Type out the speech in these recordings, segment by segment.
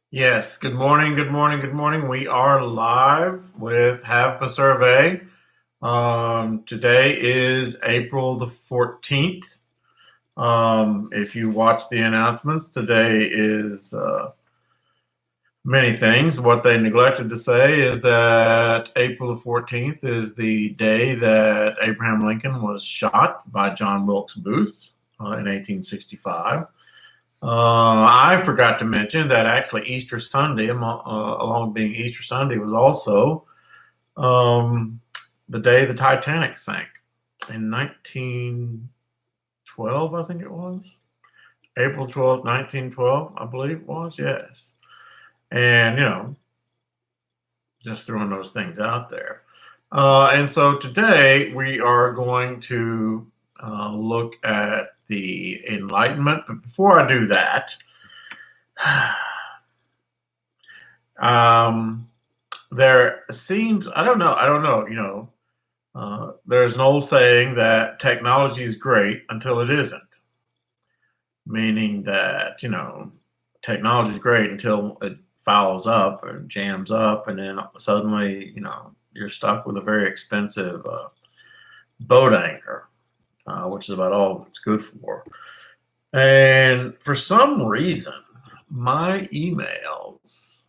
Yes, good morning, good morning, good morning. We are live with HAVPA survey. Today is April the 14th. If you watch the announcements, today is many things. What they neglected to say is that April the 14th is the day that Abraham Lincoln was shot by John Wilkes Booth in 1865. I forgot to mention that actually Easter Sunday, along being Easter Sunday, was also the day the Titanic sank in 1912, I think it was. April 12th, 1912, I believe it was, yes. And, just throwing those things out there. And so today we are going to look at the Enlightenment. But before I do that, there seems, I don't know, there's an old saying that technology is great until it isn't, meaning that, technology is great until it fouls up and jams up, and then suddenly, you're stuck with a very expensive boat anchor, which is about all it's good for. And for some reason, my emails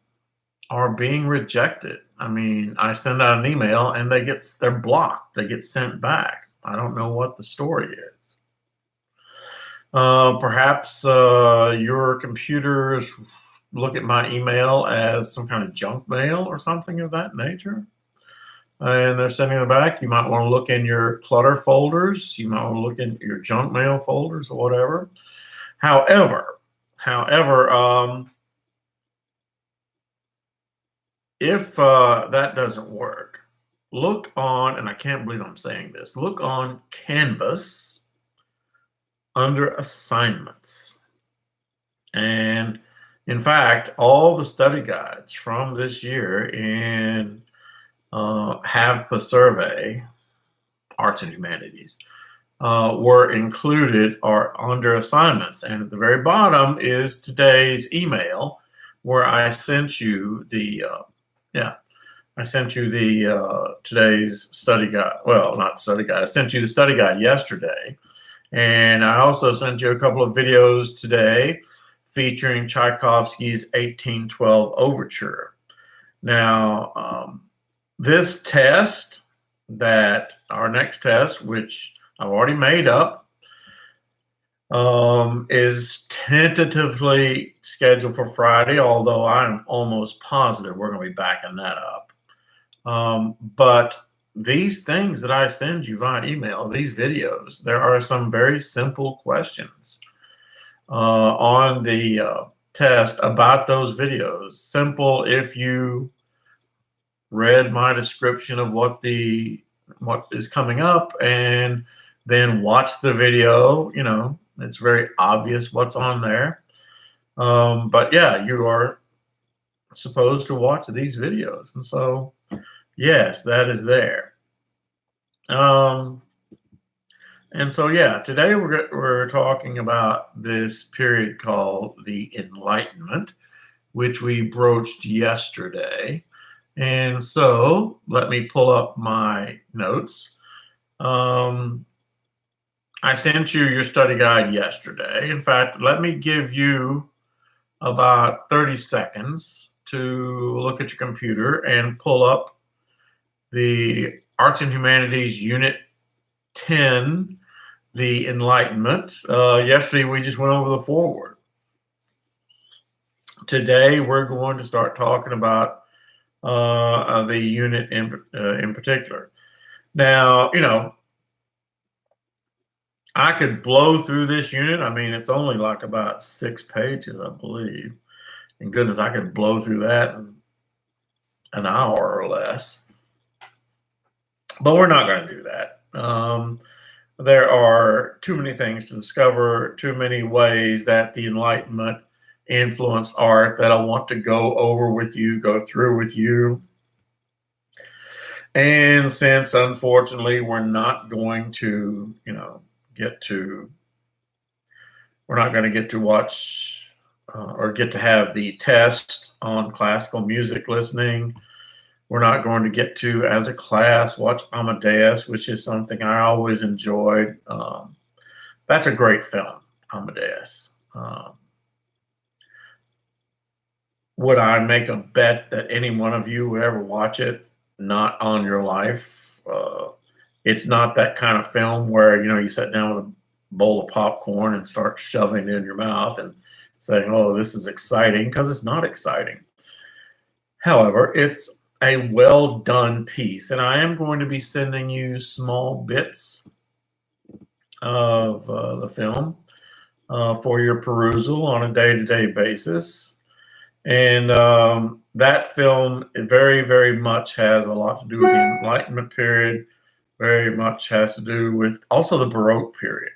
are being rejected. I mean, I send out an email and they're blocked. They get sent back. I don't know what the story is. Perhaps your computers look at my email as some kind of junk mail or something of that nature, and they're sending it back. You might want to look in your clutter folders. You might want to look in your junk mail folders or whatever. However, if that doesn't work, look on, and I can't believe I'm saying this, look on Canvas under Assignments. And in fact, all the study guides from this year in HAVPA survey, Arts and Humanities, were included or under assignments. And at the very bottom is today's email where I sent you the, today's study guide. Well, not study guide. I sent you the study guide yesterday. And I also sent you a couple of videos today featuring Tchaikovsky's 1812 Overture. Now, this test, our next test, which I've already made up, is tentatively scheduled for Friday, although I'm almost positive we're going to be backing that up. But these things that I send you via email, these videos, there are some very simple questions on the test about those videos. Simple if you read my description of what is coming up and then watch the video. It's very obvious what's on there. But yeah, you are supposed to watch these videos, and so yes, that is there. And so yeah, today we're talking about this period called the Enlightenment, which we broached yesterday. And so let me pull up my notes. I sent you your study guide yesterday. In fact, let me give you about 30 seconds to look at your computer and pull up the Arts and Humanities Unit 10, the Enlightenment. Yesterday, we just went over the foreword. Today, we're going to start talking about the unit in particular. Now, I could blow through this unit. I mean, it's only like about 6 pages, I believe. And goodness, I could blow through that in an hour or less. But we're not going to do that. There are too many things to discover, too many ways that the Enlightenment influenced art that I want to go through with you. And since, unfortunately, we're not going to, get to watch or get to have the test on classical music listening. We're not going to get to, as a class, watch Amadeus, which is something I always enjoyed. That's a great film, Amadeus. Would I make a bet that any one of you would ever watch it? Not on your life. It's not that kind of film where, you sit down with a bowl of popcorn and start shoving it in your mouth and saying, oh, this is exciting, because it's not exciting. However, it's a well done piece, and I am going to be sending you small bits of the film for your perusal on a day-to-day basis. And that film very, very much has a lot to do with the Enlightenment period, very much has to do with also the Baroque period.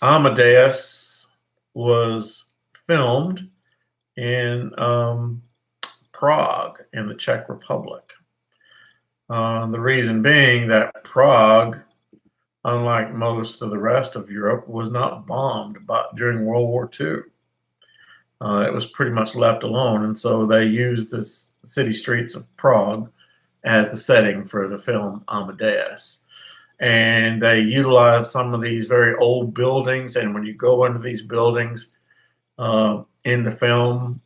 Amadeus was filmed in Prague in the Czech Republic. The reason being that Prague, unlike most of the rest of Europe, was not bombed during World War II. It was pretty much left alone, and so they used the city streets of Prague as the setting for the film Amadeus. And they utilized some of these very old buildings, and when you go into these buildings in the film,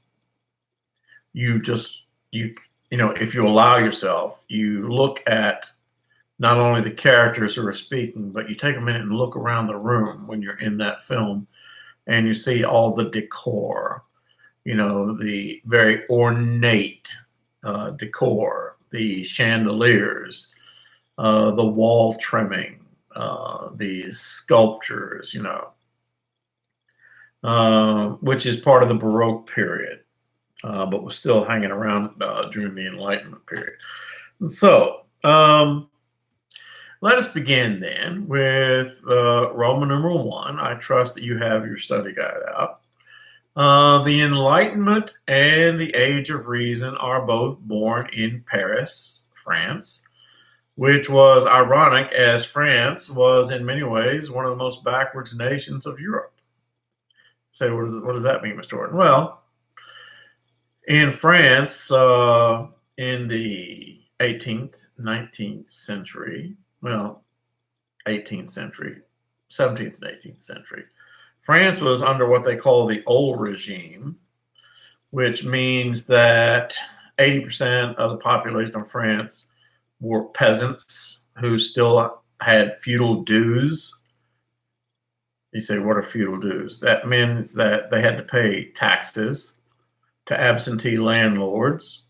if you allow yourself, you look at not only the characters who are speaking, but you take a minute and look around the room when you're in that film, and you see all the decor, the very ornate decor, the chandeliers, the wall trimming, the sculptures, which is part of the Baroque period, but was still hanging around during the Enlightenment period. And so let us begin then with Roman numeral 1. I trust that you have your study guide out. The Enlightenment and the Age of Reason are both born in Paris, France, which was ironic, as France was in many ways one of the most backwards nations of Europe. Say, what does that mean, Mr. Jordan? Well, in France, in the 18th, 19th century, 18th century, 17th and 18th century, France was under what they call the old regime, which means that 80% of the population of France were peasants who still had feudal dues. You say, what are feudal dues? That means that they had to pay taxes to absentee landlords.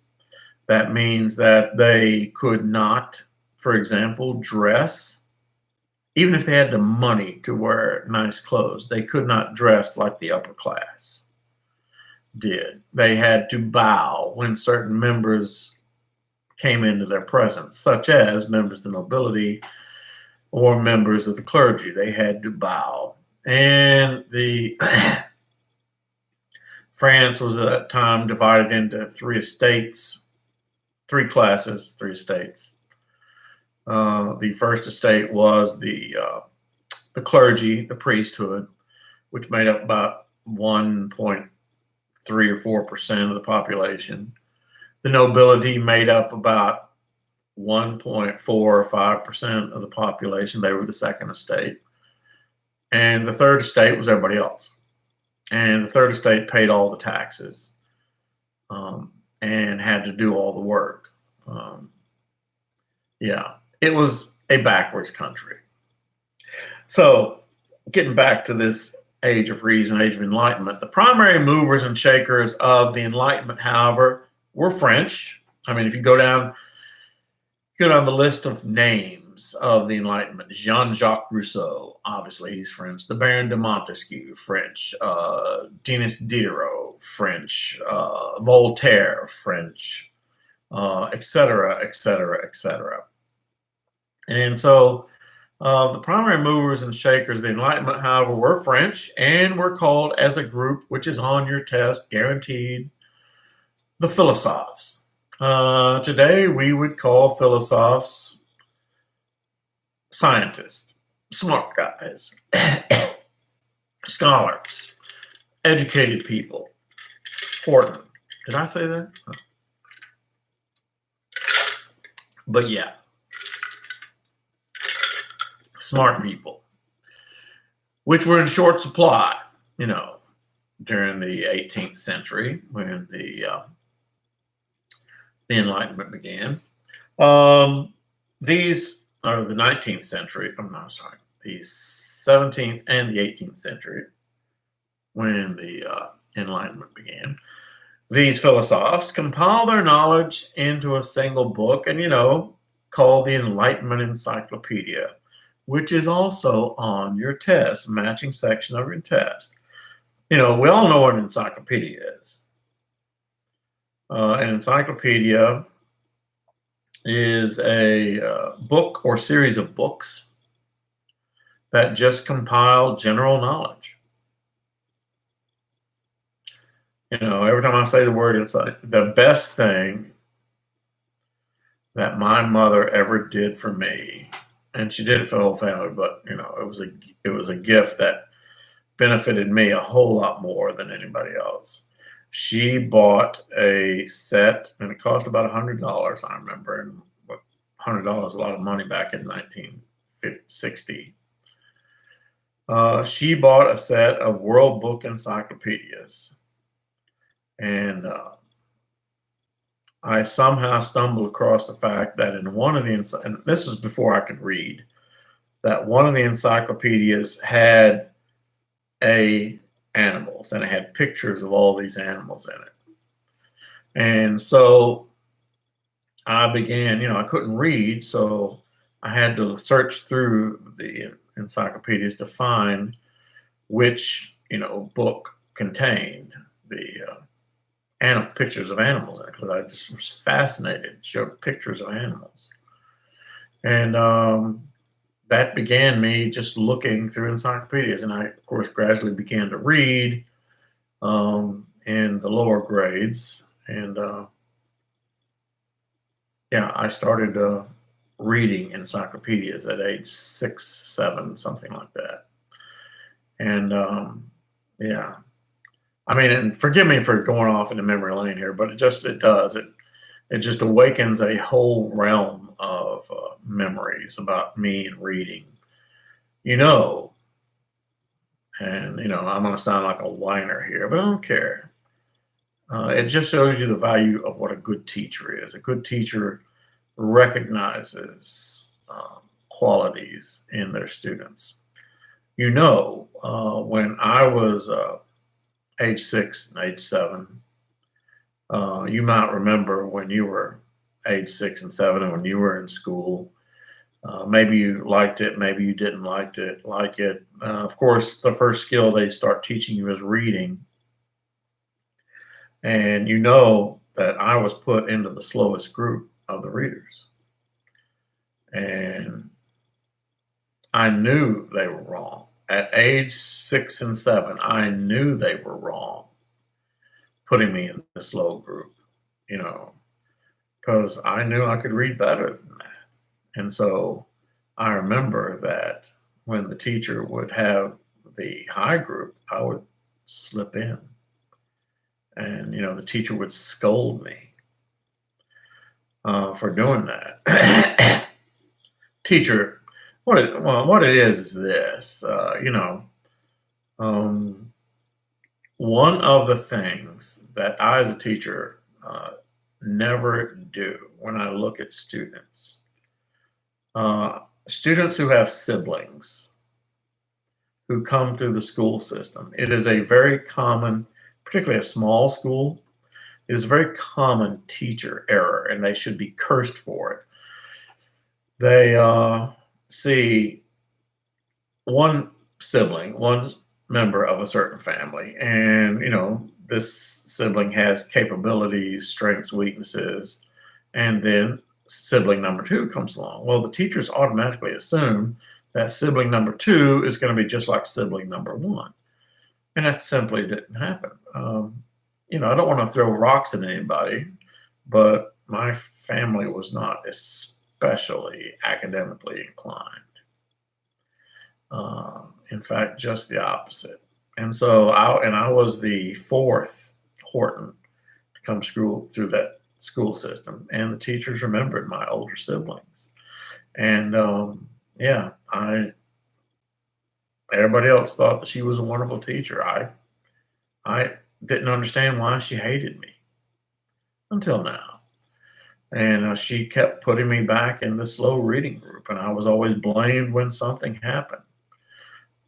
That means that they could not, for example, dress. Even if they had the money to wear nice clothes, they could not dress like the upper class did. They had to bow when certain members came into their presence, such as members of the nobility or members of the clergy. They had to bow. And France was at that time divided into three estates, three classes, three estates. The first estate was the clergy, the priesthood, which made up about 1.3 or 4% of the population. The nobility made up about 1.4 or 5% of the population. They were the second estate. And the third estate was everybody else. And the third estate paid all the taxes and had to do all the work. It was a backwards country. So getting back to this Age of Reason, Age of Enlightenment, the primary movers and shakers of the Enlightenment, however, were French. I mean, if you go down the list of names of the Enlightenment, Jean-Jacques Rousseau, obviously he's French. The Baron de Montesquieu, French. Denis Diderot, French. Voltaire, French, etc., etc., etc. And so the primary movers and shakers of the Enlightenment, however, were French and were called as a group, which is on your test, guaranteed, the philosophes. Today, we would call philosophes scientists, smart guys, scholars, educated people. Important. Did I say that? But yeah, smart people, which were in short supply, during the 18th century when the Enlightenment began. These are the 19th century. I'm not sorry, the 17th and the 18th century when the Enlightenment began. These philosophers compile their knowledge into a single book and, called the Enlightenment Encyclopedia, which is also on your test, matching section of your test. We all know what an encyclopedia is. An encyclopedia is a book or series of books that just compile general knowledge. Every time I say the word the best thing that my mother ever did for me, and she did it for the whole family, but it was a gift that benefited me a whole lot more than anybody else. She bought a set, and it cost about $100, I remember, and $100 is a lot of money back in 1960. She bought a set of World Book encyclopedias. And I somehow stumbled across the fact that in one of the, and this is before I could read, that one of the encyclopedias had animals, and it had pictures of all these animals in it. And so I began, I couldn't read, so I had to search through the encyclopedias to find which, book contained the pictures of animals, because I just was fascinated. It showed pictures of animals. And that began me just looking through encyclopedias. And I, of course, gradually began to read in the lower grades. And I started reading encyclopedias at age 6, 7, something like that. And I mean, and forgive me for going off into memory lane here, but it just awakens a whole realm of memories about me and reading, and I'm going to sound like a whiner here, but I don't care. It just shows you the value of what a good teacher is. A good teacher recognizes qualities in their students. When I was age 6 and age 7. You might remember when you were age 6 and 7 and when you were in school. Maybe you liked it, maybe you didn't like it. Of course, the first skill they start teaching you is reading. And that I was put into the slowest group of the readers. And I knew they were wrong. At age 6 and 7, I knew they were wrong, putting me in the slow group, because I knew I could read better than that. And so I remember that when the teacher would have the high group, I would slip in. And, the teacher would scold me for doing that. Teacher, what it is this, one of the things that I as a teacher never do when I look at students who have siblings who come through the school system, it is a very common, particularly a small school, it is a very common teacher error, and they should be cursed for it. They see one member of a certain family, and this sibling has capabilities, strengths, weaknesses, and then sibling number 2 comes along. Well, the teachers automatically assume that sibling number 2 is going to be just like sibling number 1, and that simply didn't happen. I don't want to throw rocks at anybody, but my family was not especially academically inclined. In fact, just the opposite. And so I was the fourth Horton to come through that school system, and the teachers remembered my older siblings. And yeah, everybody else thought that she was a wonderful teacher. I didn't understand why she hated me until now. And she kept putting me back in the slow reading group, and I was always blamed when something happened.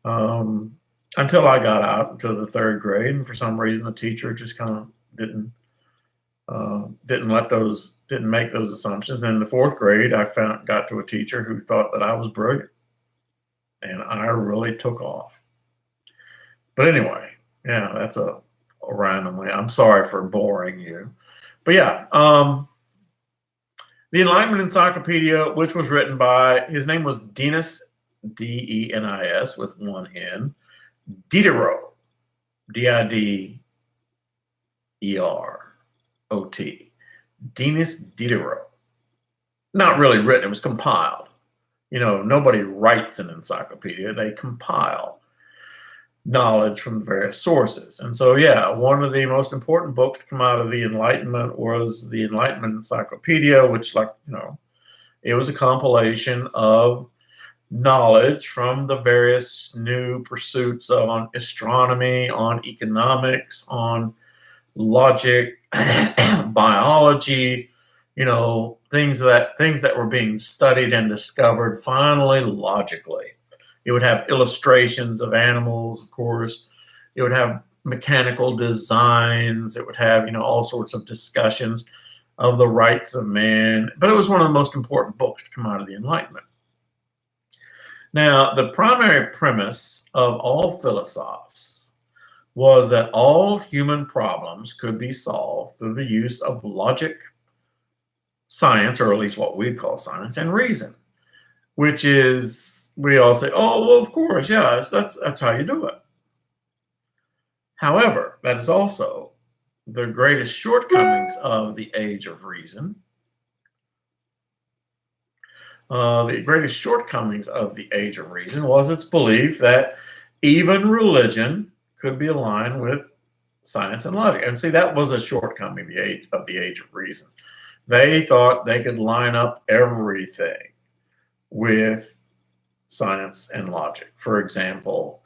Um, until I got out into the third grade, and for some reason the teacher just kind of didn't make those assumptions. And in the fourth grade, got to a teacher who thought that I was brilliant, and I really took off. But anyway, yeah, that's a random way. I'm sorry for boring you, but yeah, the Enlightenment Encyclopedia, which was written by, his name was Denis, Denis with one N, Diderot, Diderot, Denis Diderot. Not really written, it was compiled. Nobody writes an encyclopedia, they compile knowledge from various sources. And so, yeah, one of the most important books to come out of the Enlightenment was the Enlightenment Encyclopedia, which, it was a compilation of knowledge from the various new pursuits on astronomy, on economics, on logic, biology, things that were being studied and discovered finally logically. It would have illustrations of animals, of course. It would have mechanical designs. It would have, all sorts of discussions of the rights of man. But it was one of the most important books to come out of the Enlightenment. Now, the primary premise of all philosophers was that all human problems could be solved through the use of logic, science, or at least what we call science, and reason, which is, we all say, oh, well, of course, yeah, that's how you do it. However, that is also the greatest shortcomings of the age of reason. The greatest shortcomings of the age of reason was its belief that even religion could be aligned with science and logic. And see, that was a shortcoming of the age of reason. They thought they could line up everything with science and logic. For example,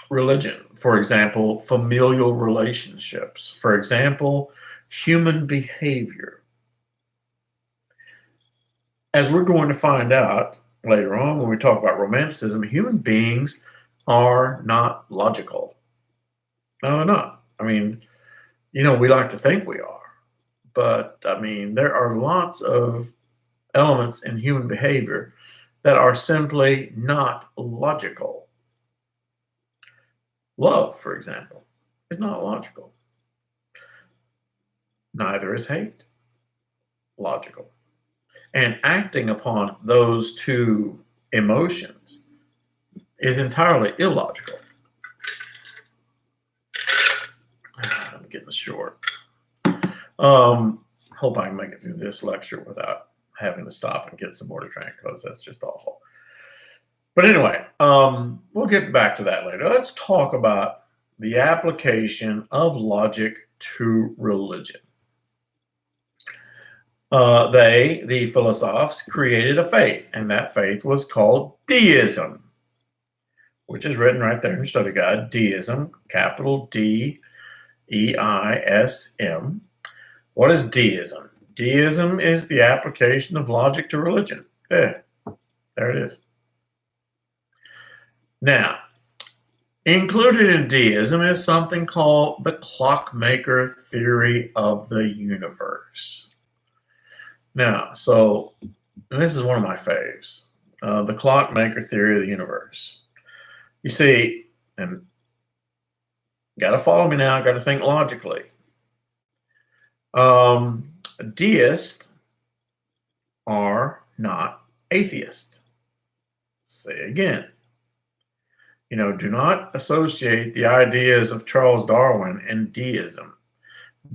religion. For example, familial relationships. For example, human behavior. As we're going to find out later on when we talk about romanticism, human beings are not logical. No, they're not. I mean, we like to think we are, but I mean, there are lots of elements in human behavior that are simply not logical. Love, for example, is not logical. Neither is hate logical. And acting upon those two emotions is entirely illogical. I'm getting short. Hope I can make it through this lecture without having to stop and get some more to drink, because that's just awful. But anyway, we'll get back to that later. Let's talk about the application of logic to religion. The philosophers, created a faith, and that faith was called deism, which is written right there in your study guide. Deism, capital D, E-I-S-M. What is deism? Deism is the application of logic to religion. There it is. Now, included in deism is something called the clockmaker theory of the universe. Now, and this is one of my faves, the clockmaker theory of the universe. You see, and got to follow me now, got to think logically. Deists are not atheists. Say again. Do not associate the ideas of Charles Darwin and deism.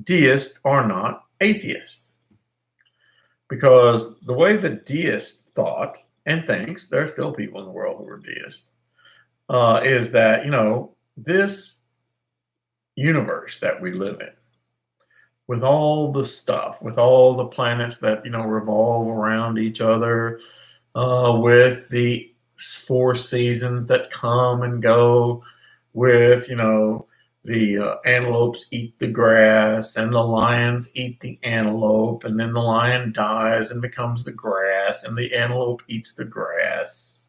Deists are not atheists. Because the way the deist thought and thinks, there are still people in the world who are deists. is that, this universe that we live in, with all the stuff, with all the planets that, revolve around each other, with the four seasons that come and go, with, the antelopes eat the grass and the lions eat the antelope, and then the lion dies and becomes the grass, and the antelope eats the grass.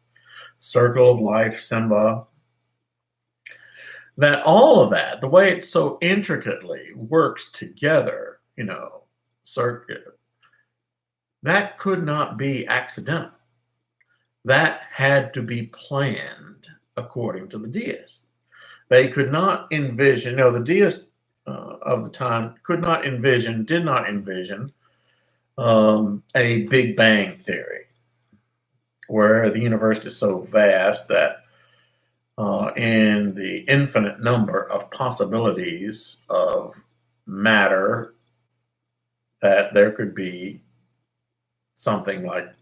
Circle of life, Simba. That all of that, the way it so intricately works together, circuit, that could not be accidental. That had to be planned according to the deists. They could not envision, the deists of the time did not envision a Big Bang theory where the universe is so vast that in the infinite number of possibilities of matter, that there could be something like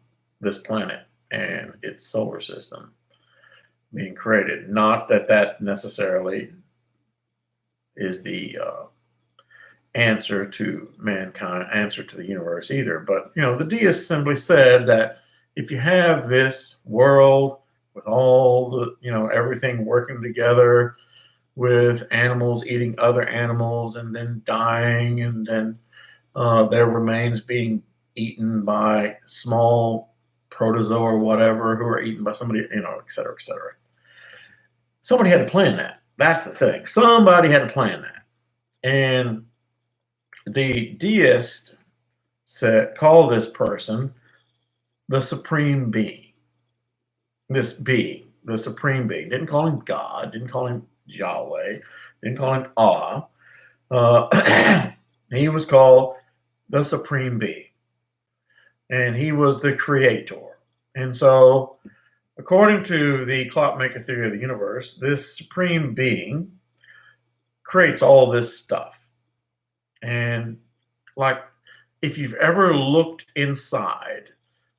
this planet and its solar system being created. Not that that necessarily is the answer to mankind, answer to the universe either. But, the deists simply said that if you have this world with all the, everything working together, with animals eating other animals and then dying, and then their remains being eaten by small protozoa or whatever, who are eaten by somebody, et cetera, et cetera. Somebody had to plan that. That's the thing. Somebody had to plan that. And the deist call this person the supreme being. This being, the supreme being. Didn't call him God, didn't call him Yahweh, didn't call him Allah. He was called the supreme being. And he was the creator. And so, according to the clockmaker theory of the universe, this supreme being creates all this stuff. And like, if you've ever looked inside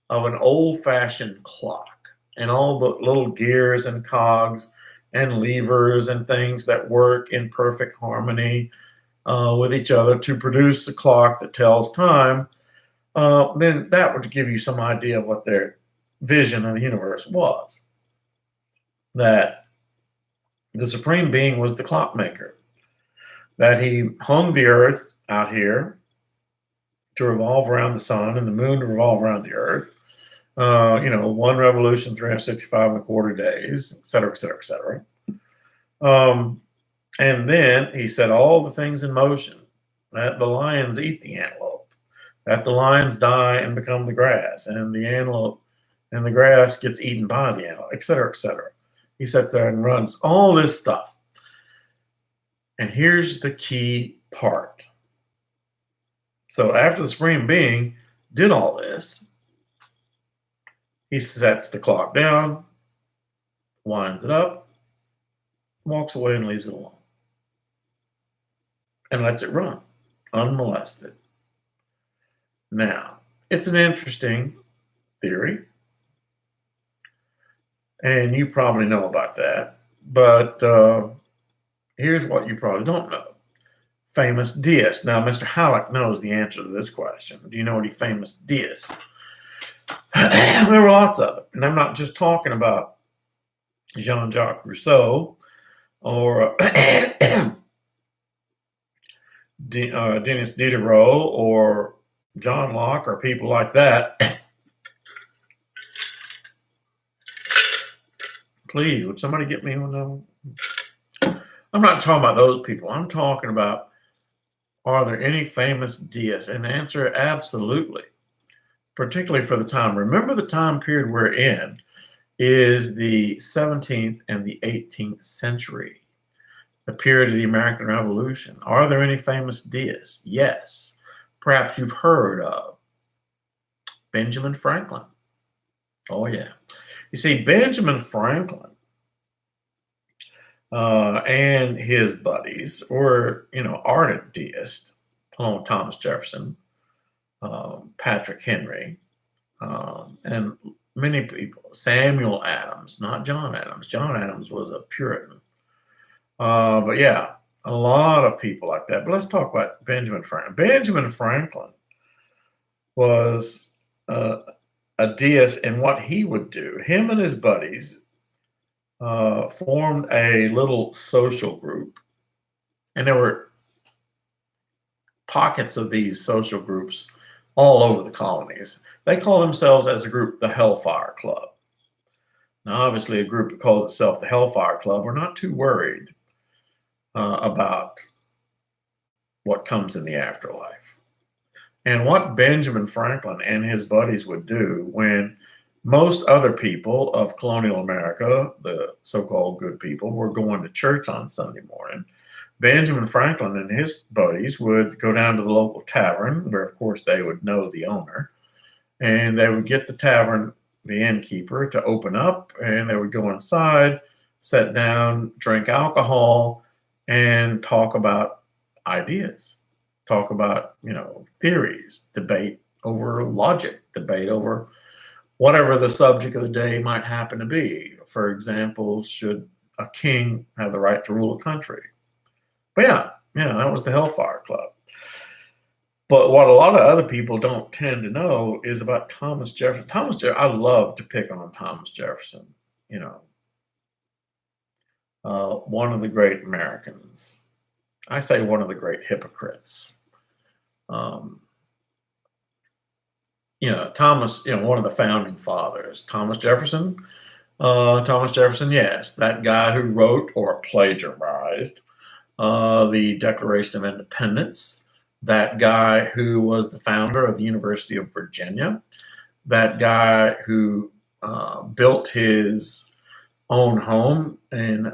of an old-fashioned clock and all the little gears and cogs and levers and things that work in perfect harmony with each other to produce a clock that tells time, then that would give you some idea of what their vision of the universe was. That the supreme being was the clockmaker. That he hung the earth out here to revolve around the sun and the moon to revolve around the earth. One revolution, 365 and a quarter days, et cetera, et cetera, et cetera. And then he set all the things in motion, that the lions eat the antelope, that the lions die and become the grass, and the antelope and the grass gets eaten by the antelope, et cetera, et cetera. He sits there and runs all this stuff. And here's the key part. So after the supreme being did all this, he sets the clock down, winds it up, walks away and leaves it alone. And lets it run unmolested. Now, it's an interesting theory. And you probably know about that. But here's what you probably don't know. Famous deist. Now, Mr. Halleck knows the answer to this question. Do you know any famous deists? There were lots of them. And I'm not just talking about Jean-Jacques Rousseau or Denis Diderot or John Locke or people like that. Please, would somebody get me on that? I'm not talking about those people. I'm talking about, are there any famous deists? And the answer, absolutely. Particularly for the time. Remember, the time period we're in is the 17th and the 18th century, the period of the American Revolution. Are there any famous deists? Yes. Perhaps you've heard of Benjamin Franklin. Oh, yeah. You see, Benjamin Franklin and his buddies were, ardent deists, along with Thomas Jefferson, Patrick Henry, and many people. Samuel Adams, not John Adams. John Adams was a Puritan. But yeah, a lot of people like that. But let's talk about Benjamin Franklin. Benjamin Franklin was a deist in what he would do. Him and his buddies formed a little social group, and there were pockets of these social groups all over the colonies. They call themselves as a group the Hellfire Club. Now, obviously, a group that calls itself the Hellfire Club, we're not too worried about what comes in the afterlife. And what Benjamin Franklin and his buddies would do when most other people of colonial America, the so-called good people, were going to church on Sunday morning, Benjamin Franklin and his buddies would go down to the local tavern, where of course they would know the owner, and they would get the tavern, the innkeeper, to open up, and they would go inside, sit down, drink alcohol, and talk about ideas, talk about, theories, debate over logic, debate over whatever the subject of the day might happen to be. For example, should a king have the right to rule a country? But yeah, that was the Hellfire Club. But what a lot of other people don't tend to know is about Thomas Jefferson. I love to pick on Thomas Jefferson, one of the great Americans. I say one of the great hypocrites. Thomas, one of the founding fathers, Thomas Jefferson. Thomas Jefferson, yes, that guy who wrote or plagiarized the Declaration of Independence, that guy who was the founder of the University of Virginia, that guy who built his own home in,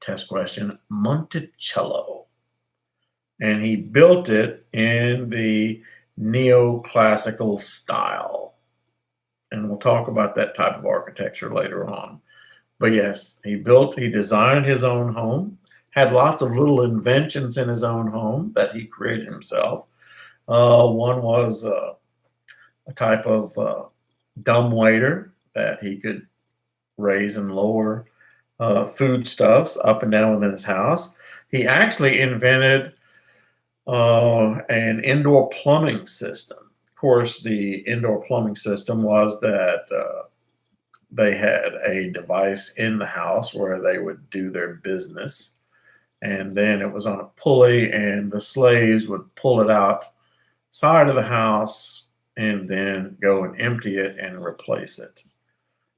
test question, Monticello. And he built it in the neoclassical style. And we'll talk about that type of architecture later on. But yes, he designed his own home, had lots of little inventions in his own home that he created himself. One was a type of dumbwaiter that he could raise and lower foodstuffs up and down within his house. He actually invented an indoor plumbing system. Of course, the indoor plumbing system was that they had a device in the house where they would do their business, and then it was on a pulley, and the slaves would pull it out side of the house and then go and empty it and replace it.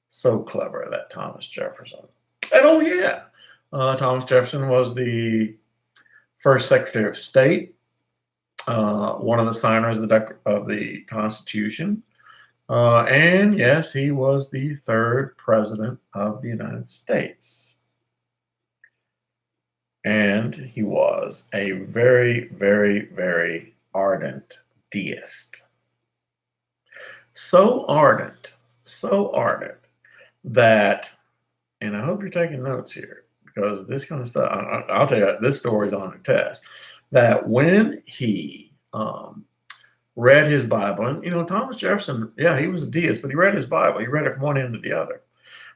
So clever, that Thomas Jefferson. And oh yeah, Thomas Jefferson was the first Secretary of State, one of the signers of the Constitution, and yes, he was the third president of the United States. And he was a very, very, very ardent deist. So ardent that, and I hope you're taking notes here, because this kind of stuff, I'll tell you, this story's on a test, that when he read his Bible, and Thomas Jefferson, yeah, he was a deist, but he read his Bible. He read it from one end to the other.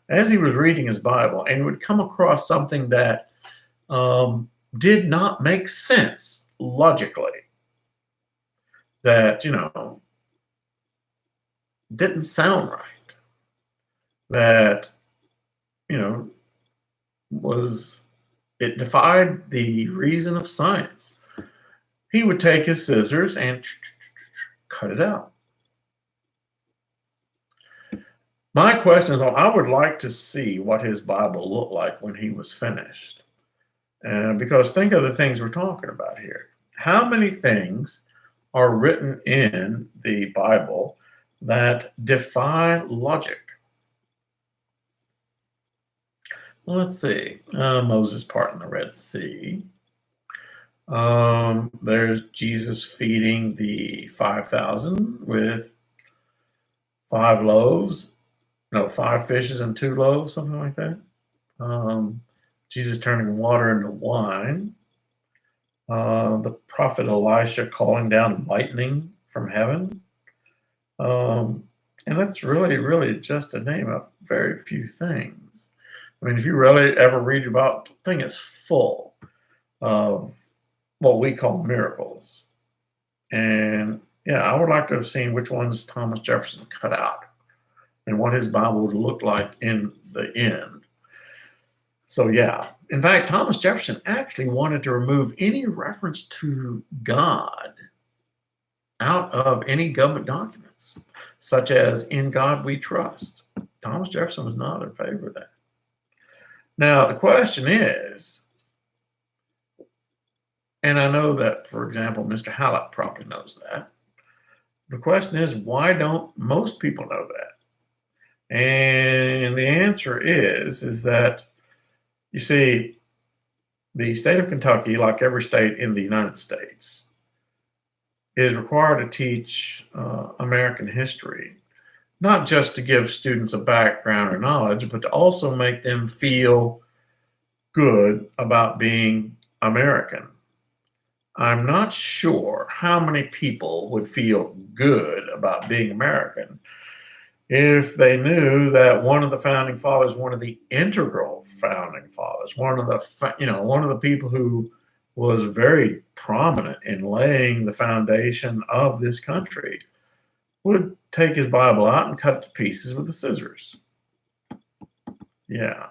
As he was reading his Bible, and he would come across something that did not make sense logically, that, didn't sound right, that, it defied the reason of science. He would take his scissors and cut it out. My question is, I would like to see what his Bible looked like when he was finished. Because think of the things we're talking about here. How many things are written in the Bible that defy logic? Well, let's see. Moses parting the Red Sea. There's Jesus feeding the 5,000 with 5 fishes and 2 loaves, something like that. Jesus turning water into wine. The prophet Elisha calling down lightning from heaven. And that's really, really just to name a very few things. I mean, if you really ever read about, the thing is full of what we call miracles. And yeah, I would like to have seen which ones Thomas Jefferson cut out and what his Bible would look like in the end. So yeah, in fact, Thomas Jefferson actually wanted to remove any reference to God out of any government documents, such as "In God We Trust." Thomas Jefferson was not in favor of that. Now, the question is, and I know that, for example, Mr. Hallett probably knows that. The question is, why don't most people know that? And the answer is that, you see, the state of Kentucky, like every state in the United States, is required to teach American history, not just to give students a background or knowledge, but to also make them feel good about being American. I'm not sure how many people would feel good about being American if they knew that one of the founding fathers, one of the integral founding fathers, one of the people who was very prominent in laying the foundation of this country, would take his Bible out and cut it to pieces with the scissors. Yeah.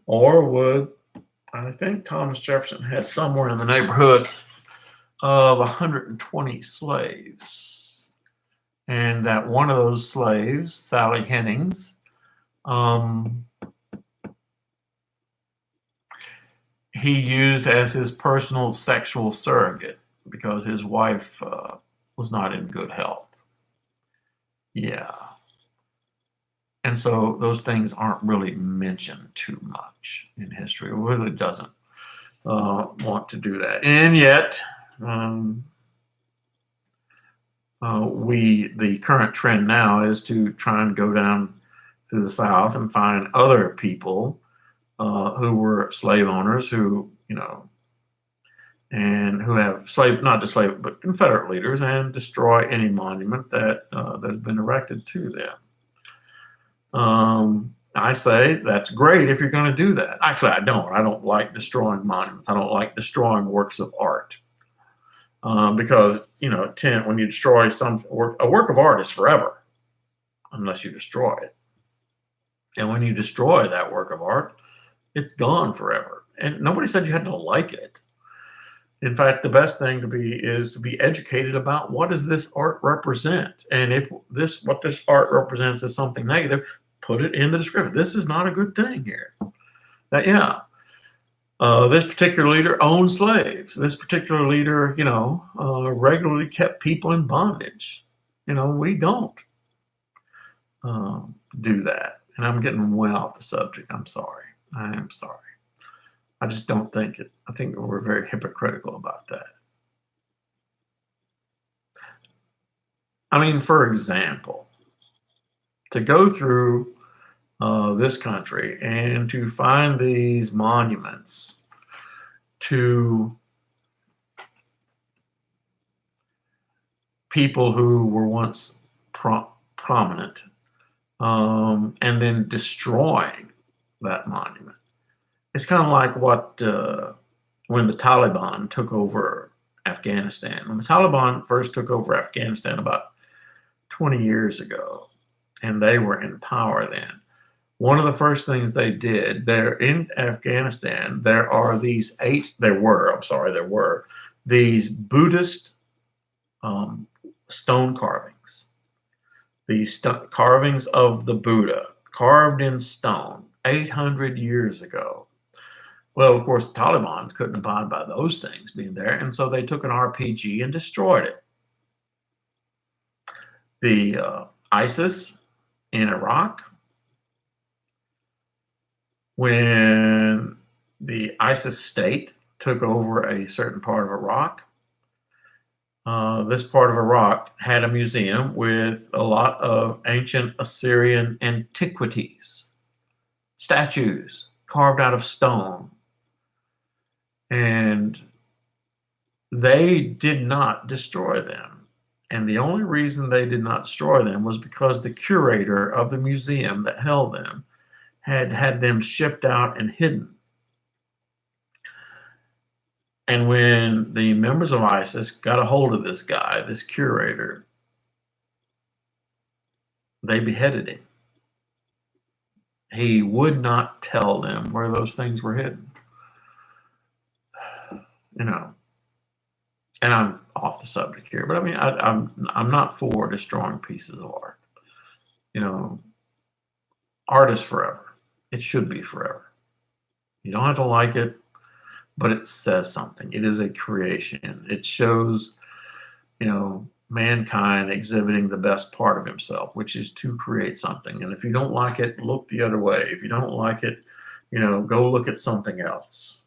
Or would, I think Thomas Jefferson had somewhere in the neighborhood of 120 slaves. And that one of those slaves, Sally Hennings, he used as his personal sexual surrogate because his wife was not in good health. Yeah. And so those things aren't really mentioned too much in history. It really doesn't want to do that. And yet, the current trend now is to try and go down to the South and find other people who were slave owners who, and who have not just slave, but Confederate leaders, and destroy any monument that has been erected to them. I say that's great if you're going to do that. Actually, I don't. I don't like destroying monuments. I don't like destroying works of art. Because, when you destroy a work of art is forever unless you destroy it. And when you destroy that work of art, it's gone forever. And nobody said you had to like it. In fact, the best thing is to be educated about what does this art represent. And if what this art represents is something negative, put it in the description. This is not a good thing here. This particular leader owned slaves. This particular leader, regularly kept people in bondage. We don't do that. And I'm getting way off the subject. I'm sorry. I am sorry. I just don't think it. I think we're very hypocritical about that. I mean, for example, to go through this country and to find these monuments to people who were once prominent, and then destroying that monument. It's kind of like what when the Taliban took over Afghanistan. When the Taliban first took over Afghanistan about 20 years ago, and they were in power then, one of the first things they did there in Afghanistan, there were these Buddhist stone carvings. These carvings of the Buddha, carved in stone 800 years ago. Well, of course, the Taliban couldn't abide by those things being there, and so they took an RPG and destroyed it. The ISIS in Iraq, when the ISIS state took over a certain part of Iraq, this part of Iraq had a museum with a lot of ancient Assyrian antiquities, statues carved out of stone. And they did not destroy them. And the only reason they did not destroy them was because the curator of the museum that held them had had them shipped out and hidden. And when the members of ISIS got a hold of this guy, this curator, they beheaded him. He would not tell them where those things were hidden. You know, and I'm off the subject here, but I mean, I'm not for destroying pieces of art. You know, art is forever. It should be forever. You don't have to like it, but it says something. It is a creation. It shows, you know, mankind exhibiting the best part of himself, which is to create something. And if you don't like it, look the other way. If you don't like it, you know, go look at something else.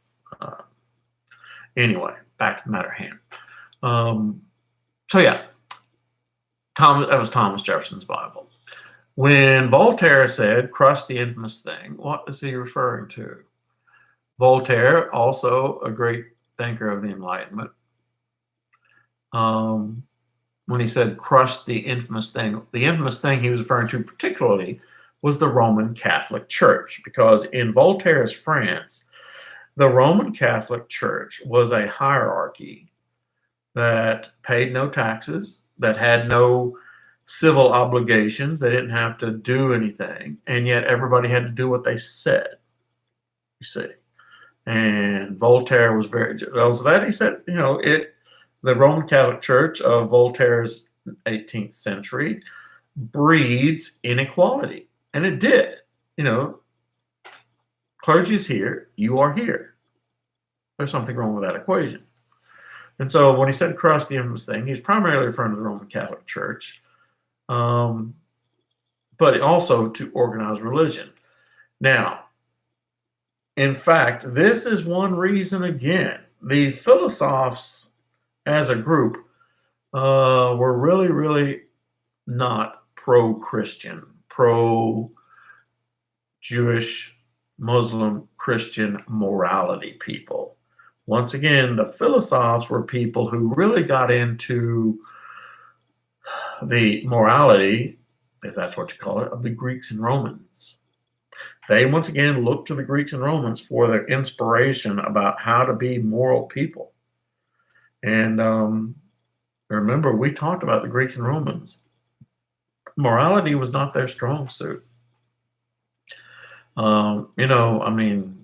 Anyway, back to the matter at hand. So yeah, that was Thomas Jefferson's Bible. When Voltaire said, "Crush the infamous thing," what is he referring to? Voltaire, also a great thinker of the Enlightenment, when he said, "Crush the infamous thing," the infamous thing he was referring to particularly was the Roman Catholic Church, because in Voltaire's France, the Roman Catholic Church was a hierarchy that paid no taxes, that had no civil obligations. They didn't have to do anything, and yet everybody had to do what they said, you see. And Voltaire was very jealous of that. He said, you know, the Roman Catholic Church of Voltaire's 18th century breeds inequality, and it did. You know, clergy is here, you are here. There's something wrong with that equation. And so when he said "crush the infamous thing," he's primarily referring to the Roman Catholic Church, but also to organized religion. Now, in fact, this is one reason, again, the philosophes as a group were really, really not pro-Christian, pro-Jewish, Muslim, Christian morality people. Once again, the philosophes were people who really got into the morality, if that's what you call it, of the Greeks and Romans. They once again looked to the Greeks and Romans for their inspiration about how to be moral people. And remember, we talked about the Greeks and Romans. Morality was not their strong suit. You know, I mean,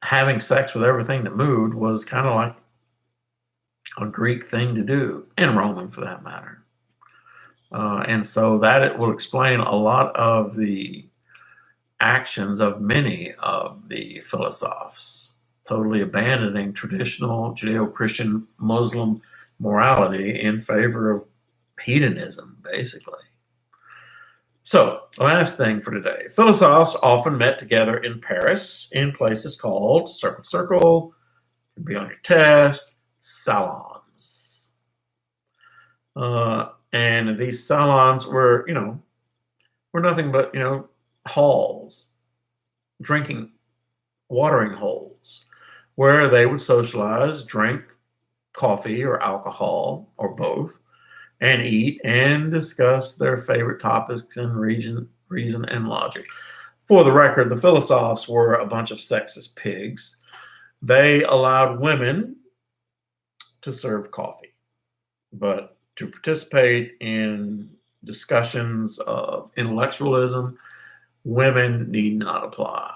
having sex with everything that moved was kind of like a Greek thing to do, and Roman for that matter. And so that it will explain a lot of the actions of many of the philosophes, totally abandoning traditional Judeo-Christian Muslim morality in favor of hedonism, basically. So, last thing for today. Philosophes often met together in Paris in places called circle, can be on your test, salons. And these salons were, you know, were nothing but, you know, halls, drinking, watering holes, where they would socialize, drink coffee or alcohol or both, and eat and discuss their favorite topics in reason and logic. For the record, the philosophes were a bunch of sexist pigs. They allowed women to serve coffee, but to participate in discussions of intellectualism, women need not apply.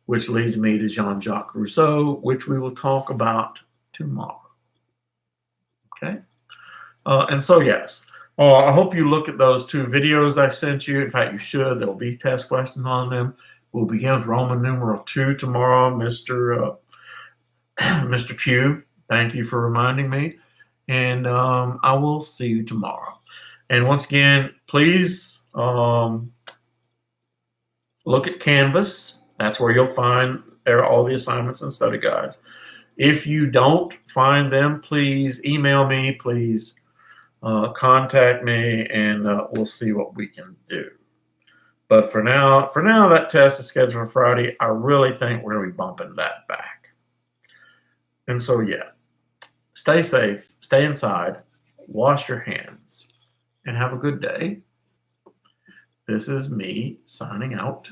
Which leads me to Jean-Jacques Rousseau, which we will talk about tomorrow. Okay? And so, yes, I hope you look at those two videos I sent you. In fact, you should. There will be test questions on them. We'll begin with Roman numeral 2 tomorrow, Mr. Pugh. Thank you for reminding me. And I will see you tomorrow. And once again, please look at Canvas. That's where you'll find all the assignments and study guides. If you don't find them, please email me. Please contact me, and we'll see what we can do. But for now, that test is scheduled for Friday. I really think we're going to be bumping that back. And so, yeah. stay safe, stay inside, wash your hands, and have a good day. This is me signing out.